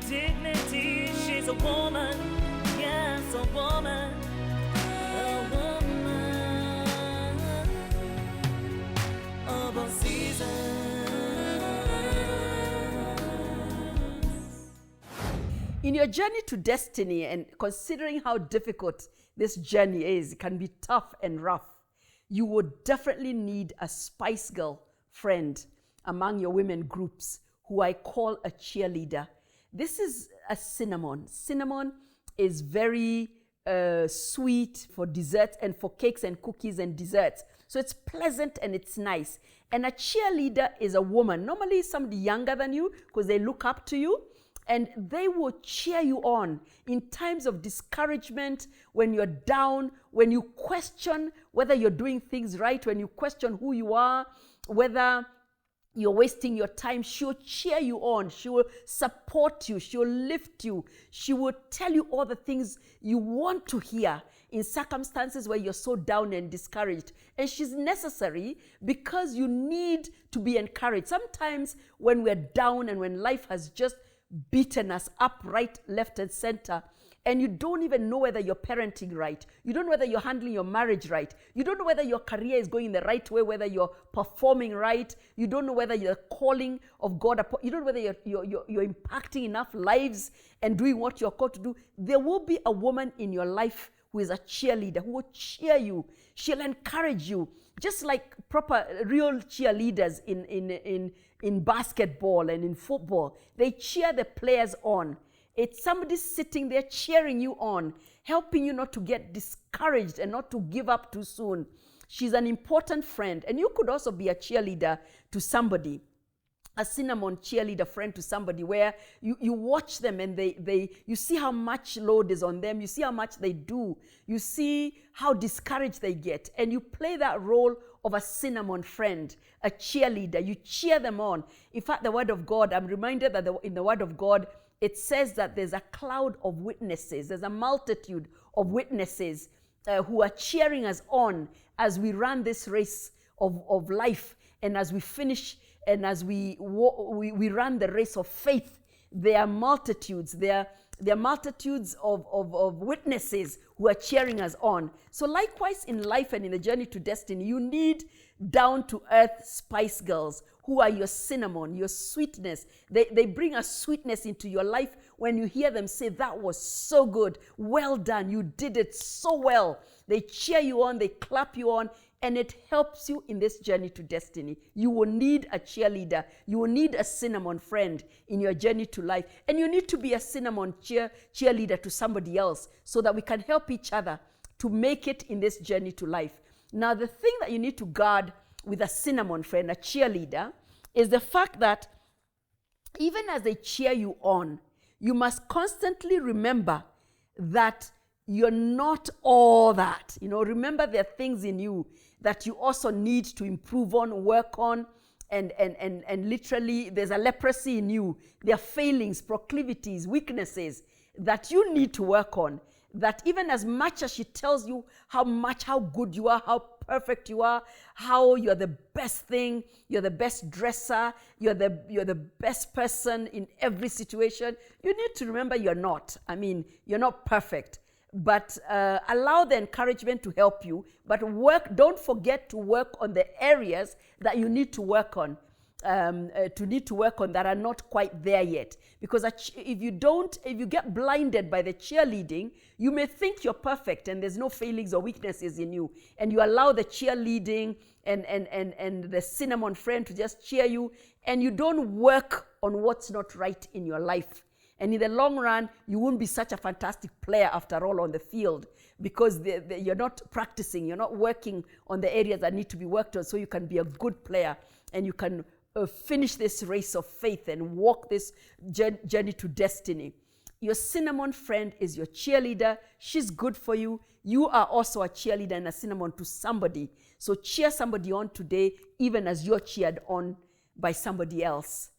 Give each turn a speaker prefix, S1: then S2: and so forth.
S1: dignity. She's a woman, yes, a woman, of all seasons.
S2: In your journey to destiny, and considering how difficult this journey is, it can be tough and rough, you would definitely need a Spice Girl friend among your women groups who I call a cheerleader. This is a cinnamon. Cinnamon is very sweet for desserts and for cakes and cookies and desserts. So it's pleasant and it's nice. And a cheerleader is a woman, normally somebody younger than you because they look up to you. And they will cheer you on in times of discouragement, when you're down, when you question whether you're doing things right, when you question who you are, whether you're wasting your time. She'll cheer you on. She will support you. She will lift you. She will tell you all the things you want to hear in circumstances where you're so down and discouraged. And she's necessary because you need to be encouraged. Sometimes when we're down and when life has just beaten us up, right, left, and center, and you don't even know whether you're parenting right, you don't know whether you're handling your marriage right, you don't know whether your career is going the right way, whether you're performing right, you don't know whether you're calling of God, you don't know whether you're impacting enough lives and doing what you're called to do. There will be a woman in your life who is a cheerleader, who will cheer you. She'll encourage you, just like proper real cheerleaders in basketball and in football. They cheer the players on. It's somebody sitting there cheering you on, helping you not to get discouraged and not to give up too soon. She's an important friend. And you could also be a cheerleader to somebody, a cinnamon cheerleader friend to somebody, where you watch them and you see how much load is on them. You see how much they do. You see how discouraged they get. And you play that role of a cinnamon friend, a cheerleader. You cheer them on. In fact, the Word of God, I'm reminded that in the Word of God, it says that there's a cloud of witnesses. There's a multitude of witnesses who are cheering us on as we run this race of life, and as we finish, and as we run the race of faith. There are multitudes. There are multitudes of witnesses who are cheering us on. So likewise in life and in the journey to destiny, you need down-to-earth Spice Girls who are your cinnamon, your sweetness. They bring a sweetness into your life when you hear them say, "That was so good. Well done. You did it so well." They cheer you on. They clap you on. And it helps you in this journey to destiny. You will need a cheerleader. You will need a cinnamon friend in your journey to life. And you need to be a cinnamon cheerleader to somebody else so that we can help each other to make it in this journey to life. Now, the thing that you need to guard with a cinnamon friend, a cheerleader, is the fact that even as they cheer you on, you must constantly remember that you're not all that. Remember there are things in you that you also need to improve on, work on, and literally there's a leprosy in you. There are failings, proclivities, weaknesses that you need to work on. That even as much as she tells you how good you are, how perfect you are, how you're the best thing, you're the best dresser, you're the best person in every situation, you need to remember you're not. You're not perfect. But allow the encouragement to help you. But don't forget to work on the areas that you need to work on, that are not quite there yet. Because if you get blinded by the cheerleading, you may think you're perfect and there's no failings or weaknesses in you. And you allow the cheerleading and the cinnamon friend to just cheer you, and you don't work on what's not right in your life. And in the long run, you won't be such a fantastic player after all on the field, because you're not practicing, you're not working on the areas that need to be worked on, so you can be a good player and you can finish this race of faith and walk this journey to destiny. Your cinnamon friend is your cheerleader. She's good for you. You are also a cheerleader and a cinnamon to somebody. So cheer somebody on today, even as you're cheered on by somebody else.